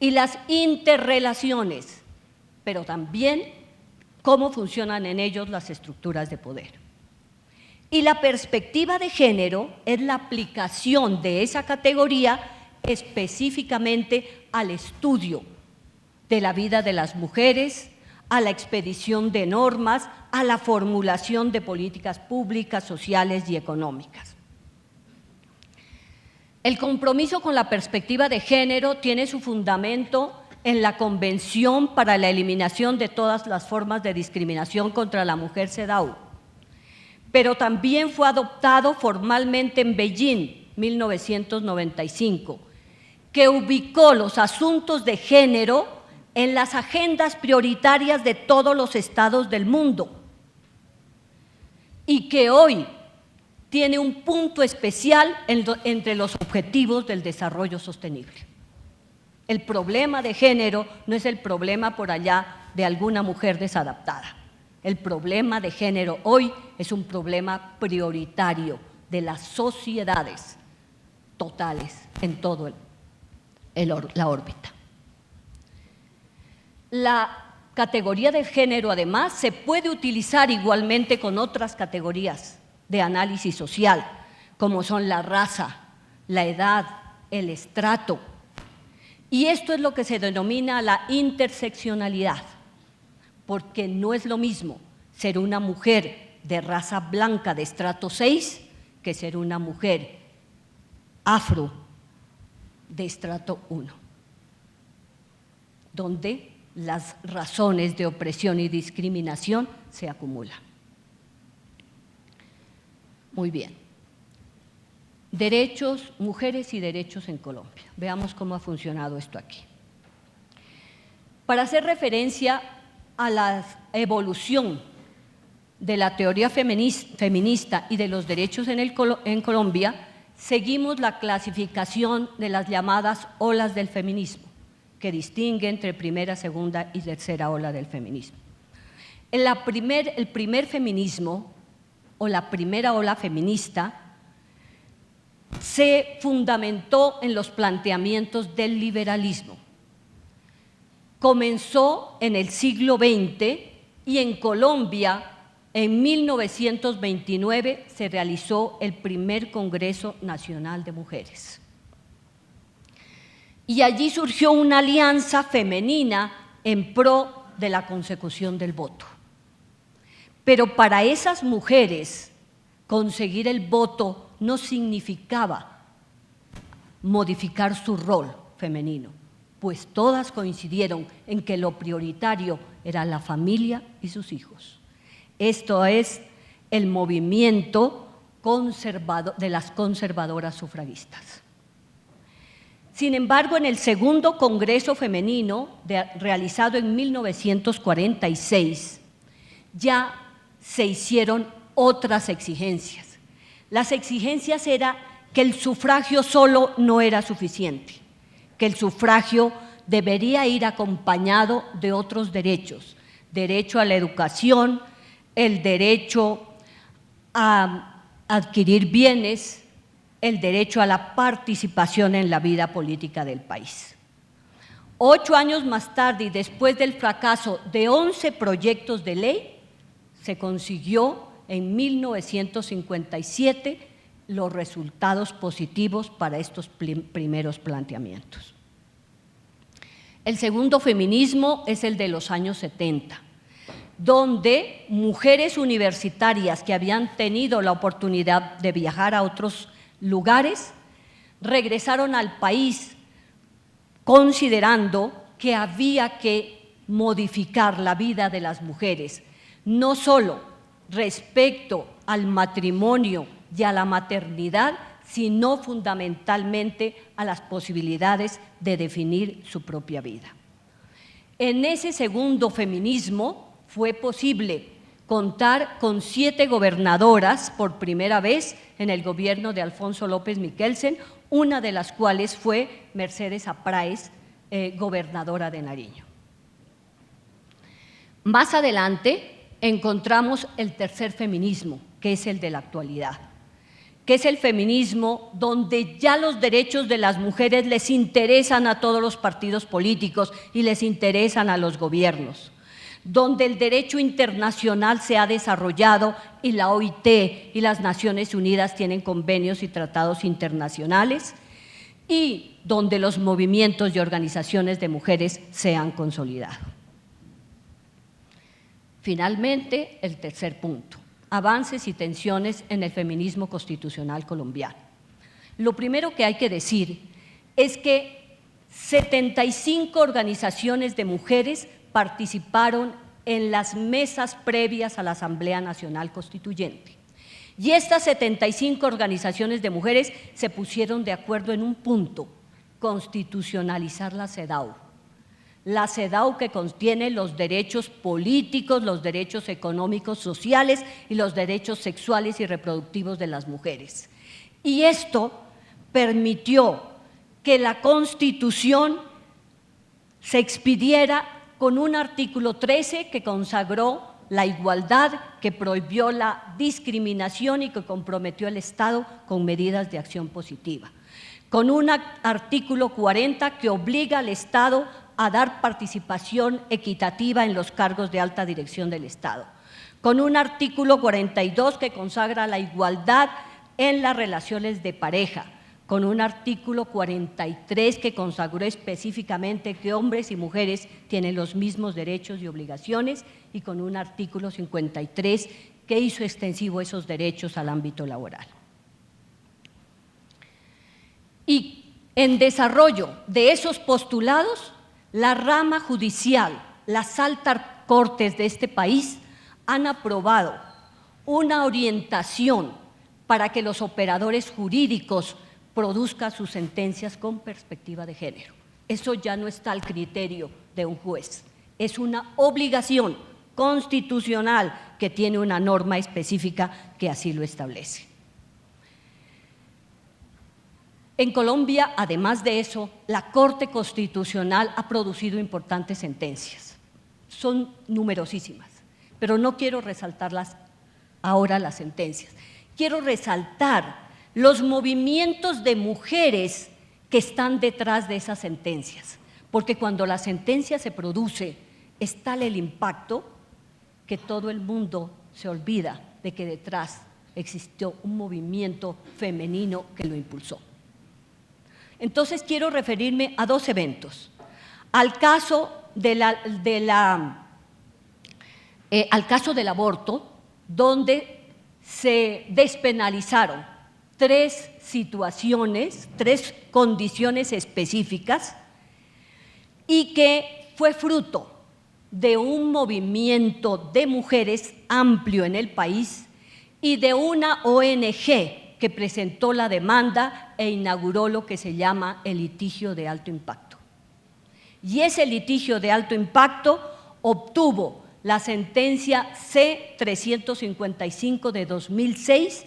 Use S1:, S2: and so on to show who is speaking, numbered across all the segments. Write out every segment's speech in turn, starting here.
S1: y las interrelaciones, pero también cómo funcionan en ellos las estructuras de poder. Y la perspectiva de género es la aplicación de esa categoría específicamente al estudio de la vida de las mujeres, a la expedición de normas, a la formulación de políticas públicas, sociales y económicas. El compromiso con la perspectiva de género tiene su fundamento en la Convención para la Eliminación de todas las formas de discriminación contra la mujer, CEDAW, pero también fue adoptado formalmente en Beijing, 1995, que ubicó los asuntos de género en las agendas prioritarias de todos los estados del mundo y que hoy tiene un punto especial entre los objetivos del desarrollo sostenible. El problema de género no es el problema por allá de alguna mujer desadaptada. El problema de género hoy es un problema prioritario de las sociedades totales en toda la órbita. La categoría de género, además, se puede utilizar igualmente con otras categorías de análisis social, como son la raza, la edad, el estrato. Y esto es lo que se denomina la interseccionalidad, porque no es lo mismo ser una mujer de raza blanca de estrato 6 que ser una mujer afro de estrato 1, donde las razones de opresión y discriminación se acumulan. Muy bien. Derechos, mujeres y derechos en Colombia. Veamos cómo ha funcionado esto aquí. Para hacer referencia a la evolución de la teoría feminista y de los derechos en Colombia, seguimos la clasificación de las llamadas olas del feminismo, que distingue entre primera, segunda y tercera ola del feminismo. El primer feminismo o la primera ola feminista se fundamentó en los planteamientos del liberalismo. Comenzó en el siglo XX y en Colombia, en 1929, se realizó el primer Congreso Nacional de Mujeres. Y allí surgió una alianza femenina en pro de la consecución del voto. Pero para esas mujeres, conseguir el voto no significaba modificar su rol femenino, pues todas coincidieron en que lo prioritario era la familia y sus hijos. Esto es el movimiento de las conservadoras sufragistas. Sin embargo, en el segundo Congreso Femenino, realizado en 1946, ya se hicieron otras exigencias. Las exigencias eran que el sufragio solo no era suficiente, que el sufragio debería ir acompañado de otros derechos, derecho a la educación, el derecho a adquirir bienes, el derecho a la participación en la vida política del país. 8 años más tarde y después del fracaso de 11 proyectos de ley, se consiguió en 1957 los resultados positivos para estos primeros planteamientos. El segundo feminismo es el de los años 70, donde mujeres universitarias que habían tenido la oportunidad de viajar a otros lugares regresaron al país considerando que había que modificar la vida de las mujeres, no solo respecto al matrimonio y a la maternidad, sino fundamentalmente a las posibilidades de definir su propia vida. En ese segundo feminismo fue posible contar con 7 gobernadoras por primera vez en el gobierno de Alfonso López Michelsen, una de las cuales fue Mercedes Apráez, gobernadora de Nariño. Más adelante encontramos el tercer feminismo, que es el de la actualidad, que es el feminismo donde ya los derechos de las mujeres les interesan a todos los partidos políticos y les interesan a los gobiernos, donde el derecho internacional se ha desarrollado y la OIT y las Naciones Unidas tienen convenios y tratados internacionales, y donde los movimientos y organizaciones de mujeres se han consolidado. Finalmente, el tercer punto: avances y tensiones en el feminismo constitucional colombiano. Lo primero que hay que decir es que 75 organizaciones de mujeres participaron en las mesas previas a la Asamblea Nacional Constituyente. Y estas 75 organizaciones de mujeres se pusieron de acuerdo en un punto: constitucionalizar la CEDAW. La CEDAW, que contiene los derechos políticos, los derechos económicos, sociales y los derechos sexuales y reproductivos de las mujeres. Y esto permitió que la Constitución se expidiera con un artículo 13 que consagró la igualdad, que prohibió la discriminación y que comprometió al Estado con medidas de acción positiva, con un artículo 40 que obliga al Estado a dar participación equitativa en los cargos de alta dirección del Estado, con un artículo 42 que consagra la igualdad en las relaciones de pareja, con un artículo 43 que consagró específicamente que hombres y mujeres tienen los mismos derechos y obligaciones, y con un artículo 53 que hizo extensivo esos derechos al ámbito laboral. Y en desarrollo de esos postulados, la rama judicial, las altas cortes de este país han aprobado una orientación para que los operadores jurídicos produzcan sus sentencias con perspectiva de género. Eso ya no está al criterio de un juez, es una obligación constitucional que tiene una norma específica que así lo establece. En Colombia, además de eso, la Corte Constitucional ha producido importantes sentencias. Son numerosísimas, pero no quiero resaltarlas ahora las sentencias. Quiero resaltar los movimientos de mujeres que están detrás de esas sentencias, porque cuando la sentencia se produce, es tal el impacto que todo el mundo se olvida de que detrás existió un movimiento femenino que lo impulsó. Entonces quiero referirme a dos eventos: al caso al caso del aborto, donde se despenalizaron 3 situaciones, 3 condiciones específicas, y que fue fruto de un movimiento de mujeres amplio en el país y de una ONG que presentó la demanda e inauguró lo que se llama el litigio de alto impacto. Y ese litigio de alto impacto obtuvo la sentencia C-355 de 2006,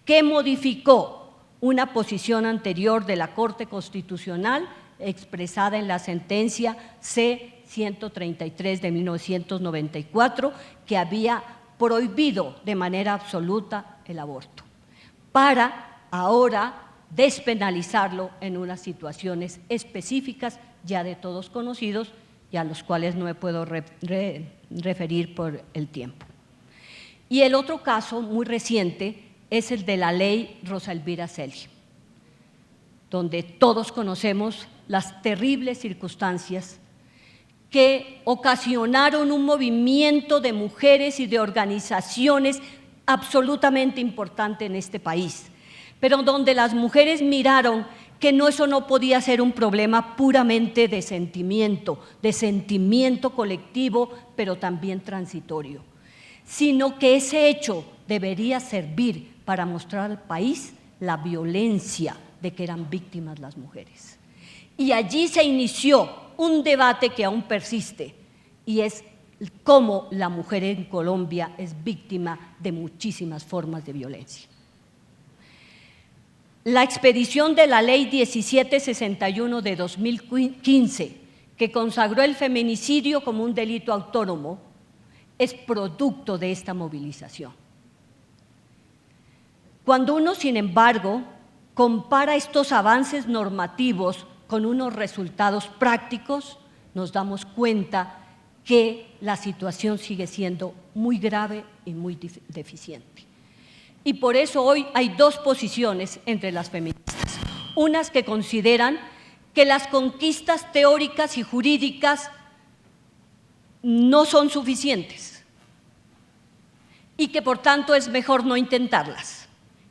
S1: que modificó una posición anterior de la Corte Constitucional expresada en la sentencia C-133 de 1994, que había prohibido de manera absoluta el aborto, para ahora despenalizarlo en unas situaciones específicas ya de todos conocidos y a los cuales no me puedo referir por el tiempo. Y el otro caso muy reciente es el de la ley Rosa Elvira Celi, donde todos conocemos las terribles circunstancias que ocasionaron un movimiento de mujeres y de organizaciones absolutamente importante en este país, pero donde las mujeres miraron que eso no podía ser un problema puramente de sentimiento colectivo, pero también transitorio, sino que ese hecho debería servir para mostrar al país la violencia de que eran víctimas las mujeres. Y allí se inició un debate que aún persiste, y es cómo la mujer en Colombia es víctima de muchísimas formas de violencia. La expedición de la Ley 1761 de 2015, que consagró el feminicidio como un delito autónomo, es producto de esta movilización. Cuando uno, sin embargo, compara estos avances normativos con unos resultados prácticos, nos damos cuenta que la situación sigue siendo muy grave y muy deficiente. Y por eso hoy hay dos posiciones entre las feministas. Unas que consideran que las conquistas teóricas y jurídicas no son suficientes y que por tanto es mejor no intentarlas.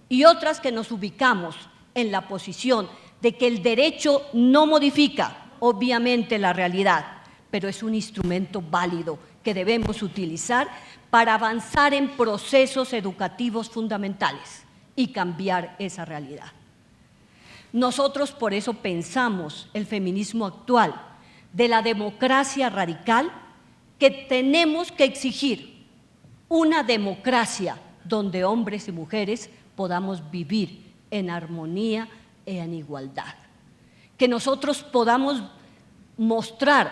S1: Y otras que nos ubicamos en la posición de que el derecho no modifica, obviamente, la realidad, pero es un instrumento válido que debemos utilizar para avanzar en procesos educativos fundamentales y cambiar esa realidad. Nosotros por eso pensamos el feminismo actual de la democracia radical, que tenemos que exigir una democracia donde hombres y mujeres podamos vivir en armonía y en igualdad. Que nosotros podamos mostrar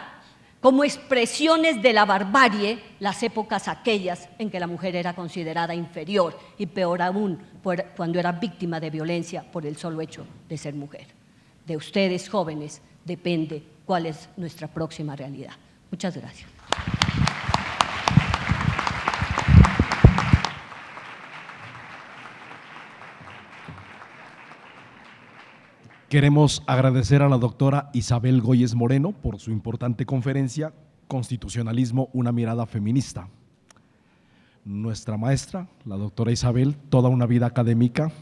S1: como expresiones de la barbarie las épocas aquellas en que la mujer era considerada inferior y peor aún cuando era víctima de violencia por el solo hecho de ser mujer. De ustedes, jóvenes, depende cuál es nuestra próxima realidad. Muchas gracias.
S2: Queremos agradecer a la doctora Isabel Goyes Moreno por su importante conferencia Constitucionalismo, una mirada feminista. Nuestra maestra, la doctora Isabel, toda una vida académica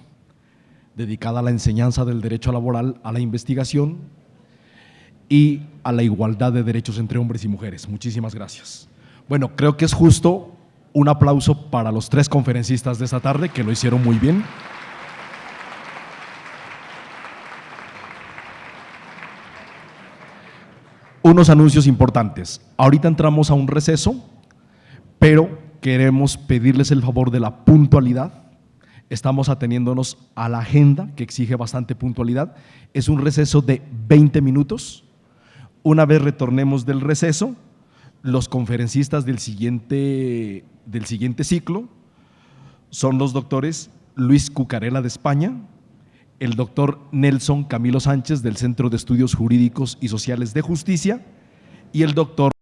S2: dedicada a la enseñanza del derecho laboral, a la investigación y a la igualdad de derechos entre hombres y mujeres. Muchísimas gracias. Bueno, creo que es justo un aplauso para los tres conferencistas de esta tarde, que lo hicieron muy bien. Unos anuncios importantes. Ahorita entramos a un receso, pero queremos pedirles el favor de la puntualidad. Estamos ateniéndonos a la agenda, que exige bastante puntualidad. Es un receso de 20 minutos. Una vez retornemos del receso, los conferencistas del siguiente ciclo son los doctores Luis Cucarela de España, el doctor Nelson Camilo Sánchez del Centro de Estudios Jurídicos y Sociales de Justicia y el doctor